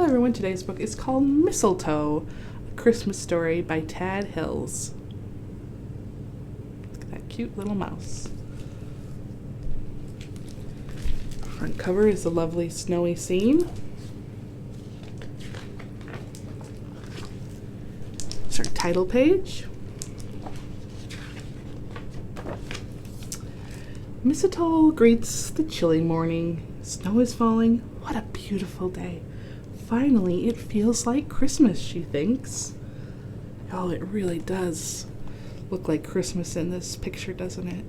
Hello everyone, today's book is called Mistletoe, A Christmas Story by Tad Hills. Look at that cute little mouse. Front cover is a lovely snowy scene. It's our title page. Mistletoe greets the chilly morning. Snow is falling. What a beautiful day. Finally, it feels like Christmas, she thinks. Oh, it really does look like Christmas in this picture, doesn't it?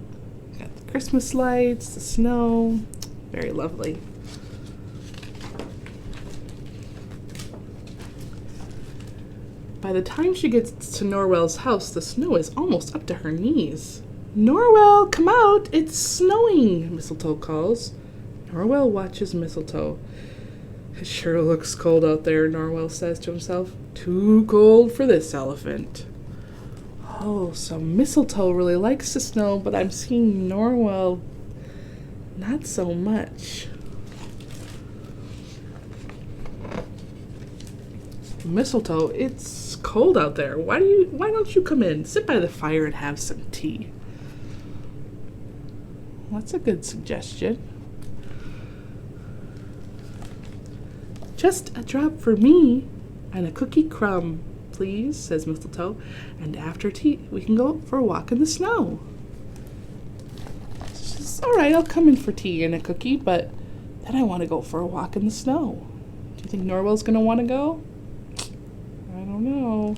Got the Christmas lights, the snow. Very lovely. By the time she gets to Norwell's house, the snow is almost up to her knees. Norwell, come out! It's snowing, Mistletoe calls. Norwell watches Mistletoe. It sure looks cold out there, Norwell says to himself. Too cold for this elephant. Oh, so Mistletoe really likes the snow, but I'm seeing Norwell not so much. Mistletoe, it's cold out there. Why don't you come in? Sit by the fire and have some tea. That's a good suggestion. Just a drop for me and a cookie crumb, please, says Mistletoe. And after tea, we can go for a walk in the snow. Says, all right, I'll come in for tea and a cookie, but then I want to go for a walk in the snow. Do you think Norwell's going to want to go? I don't know.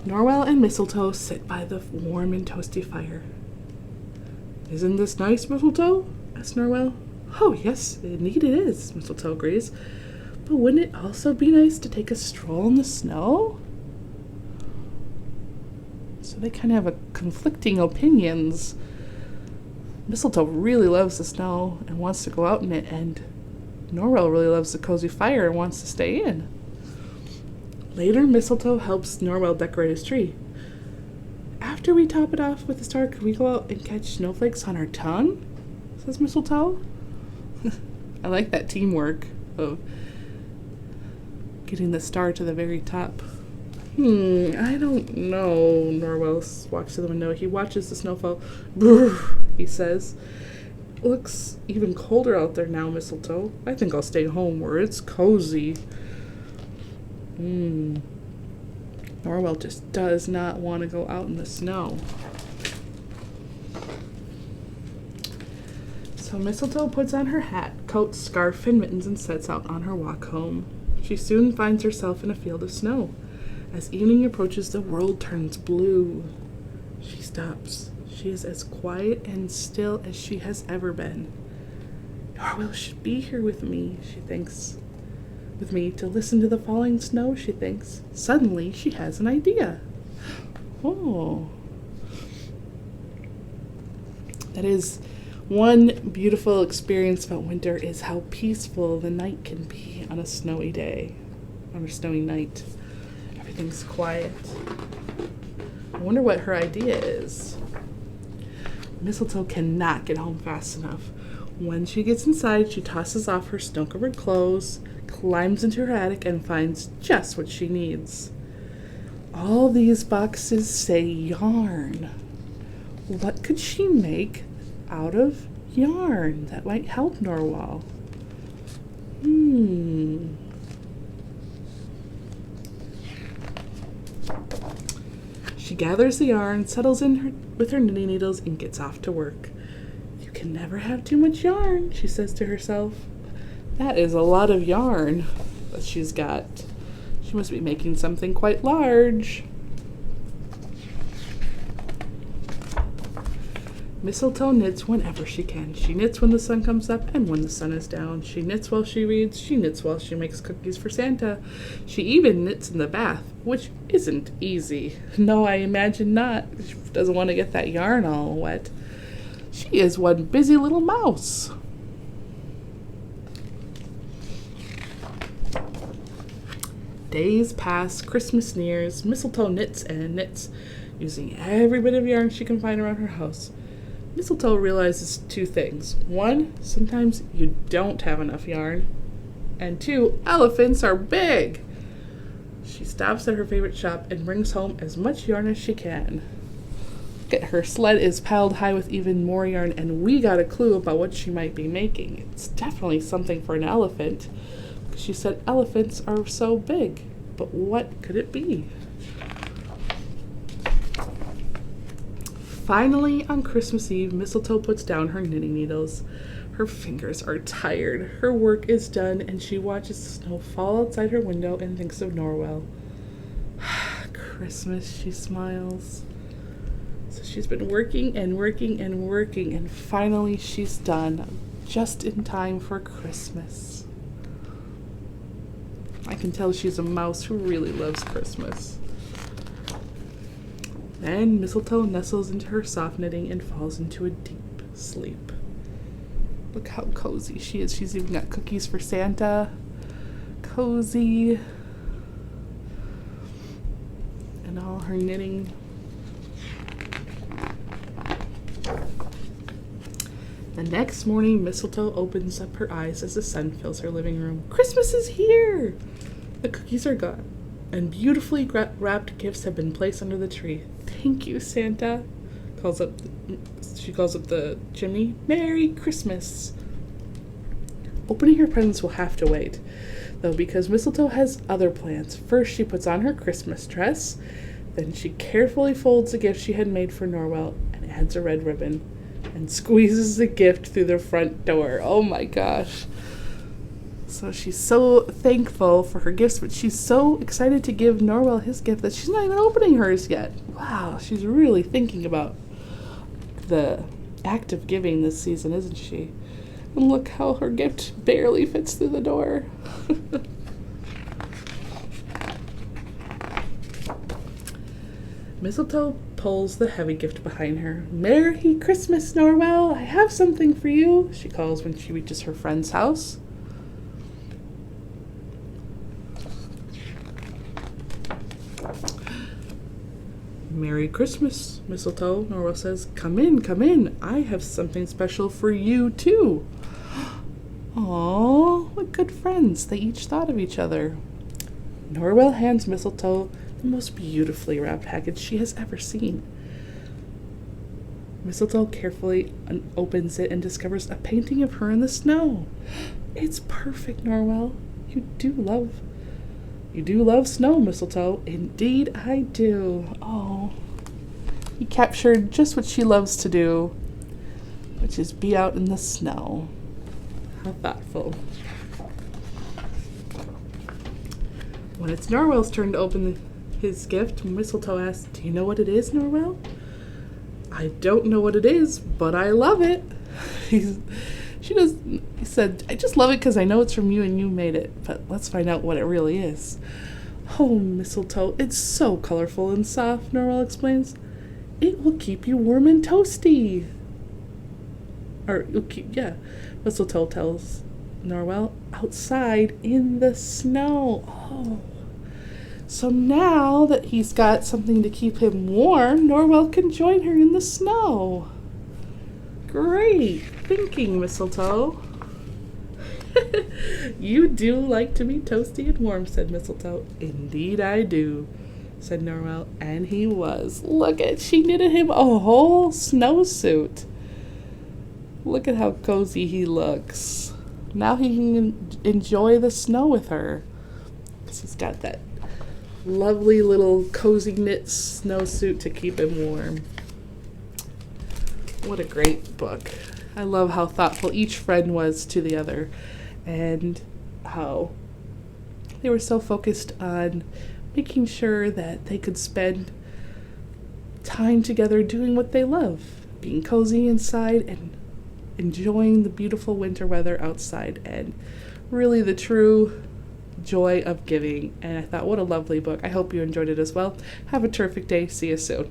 Norwell and Mistletoe sit by the warm and toasty fire. Isn't this nice, Mistletoe? asks Norwell. Oh, yes, indeed it is, Mistletoe agrees. But wouldn't it also be nice to take a stroll in the snow? So they kind of have conflicting opinions. Mistletoe really loves the snow and wants to go out in it, and Norwell really loves the cozy fire and wants to stay in. Later, Mistletoe helps Norwell decorate his tree. After we top it off with a star, could we go out and catch snowflakes on our tongue? Says Mistletoe. I like that teamwork of getting the star to the very top. I don't know. Norwell walks to the window. He watches the snowfall. Brrr, he says. It looks even colder out there now, Mistletoe. I think I'll stay home where it's cozy. Norwell just does not want to go out in the snow. So Mistletoe puts on her hat, coat, scarf, and mittens and sets out on her walk home. She soon finds herself in a field of snow. As evening approaches, the world turns blue. She stops. She is as quiet and still as she has ever been. Norwell should be here with me, she thinks. With me to listen to the falling snow, she thinks. Suddenly, she has an idea. Oh. That is one beautiful experience about winter, is how peaceful the night can be on a snowy day, on a snowy night. Everything's quiet. I wonder what her idea is. Mistletoe cannot get home fast enough. When she gets inside, she tosses off her snow-covered clothes, climbs into her attic, and finds just what she needs. All these boxes say yarn. What could she make out of yarn that might help Norwell? She gathers the yarn, settles in with her knitting needles, and gets off to work. You can never have too much yarn, she says to herself. That is a lot of yarn that she's got. She must be making something quite large. Mistletoe knits whenever she can. She knits when the sun comes up and when the sun is down. She knits while she reads. She knits while she makes cookies for Santa. She even knits in the bath, which isn't easy. No, I imagine not. She doesn't want to get that yarn all wet. She is one busy little mouse. Days pass, Christmas nears. Mistletoe knits and knits, using every bit of yarn she can find around her house. Mistletoe realizes two things. One, sometimes you don't have enough yarn. And two, elephants are big. She stops at her favorite shop and brings home as much yarn as she can. Look at her sled is piled high with even more yarn, and we got a clue about what she might be making. It's definitely something for an elephant. She said elephants are so big, but what could it be? Finally, on Christmas Eve, Mistletoe puts down her knitting needles. Her fingers are tired. Her work is done, and she watches the snow fall outside her window and thinks of Norwell. Christmas, she smiles. So she's been working and working and working, and finally she's done, just in time for Christmas. I can tell she's a mouse who really loves Christmas. Then Mistletoe nestles into her soft knitting and falls into a deep sleep. Look how cozy she is. She's even got cookies for Santa. Cozy. And all her knitting. The next morning, Mistletoe opens up her eyes as the sun fills her living room. Christmas is here! The cookies are gone, and beautifully wrapped gifts have been placed under the tree. Thank you, Santa. She calls up the chimney. Merry Christmas. Opening her presents will have to wait, though, because Mistletoe has other plans. First, she puts on her Christmas dress. Then she carefully folds the gift she had made for Norwell and adds a red ribbon and squeezes the gift through the front door. Oh my gosh. So she's so thankful for her gifts, but she's so excited to give Norwell his gift that she's not even opening hers yet. Wow, she's really thinking about the act of giving this season, isn't she? And look how her gift barely fits through the door. Mistletoe pulls the heavy gift behind her. Merry Christmas, Norwell! I have something for you, she calls when she reaches her friend's house. Merry Christmas, Mistletoe, Norwell says. Come in. I have something special for you, too. Aw, what good friends. They each thought of each other. Norwell hands Mistletoe the most beautifully wrapped package she has ever seen. Mistletoe carefully opens it and discovers a painting of her in the snow. It's perfect, Norwell. You do love snow, Mistletoe. Indeed I do. Oh, he captured just what she loves to do, which is be out in the snow. How thoughtful. When it's Norwell's turn to open his gift, Mistletoe asks, Do you know what it is, Norwell? I don't know what it is, but I love it. He said, I just love it because I know it's from you and you made it, but let's find out what it really is. Oh, Mistletoe, it's so colorful and soft, Norwell explains. It will keep you warm and toasty. Mistletoe tells Norwell, outside in the snow. Oh. So now that he's got something to keep him warm, Norwell can join her in the snow. Great thinking, Mistletoe. You do like to be toasty and warm, said Mistletoe. Indeed I do, said Norwell, and he was. She knitted him a whole snowsuit. Look at how cozy he looks. Now he can enjoy the snow with her. He's got that lovely little cozy knit snowsuit to keep him warm. What a great book. I love how thoughtful each friend was to the other and how they were so focused on making sure that they could spend time together doing what they love, being cozy inside and enjoying the beautiful winter weather outside, and really the true joy of giving. And I thought, what a lovely book. I hope you enjoyed it as well. Have a terrific day. See you soon.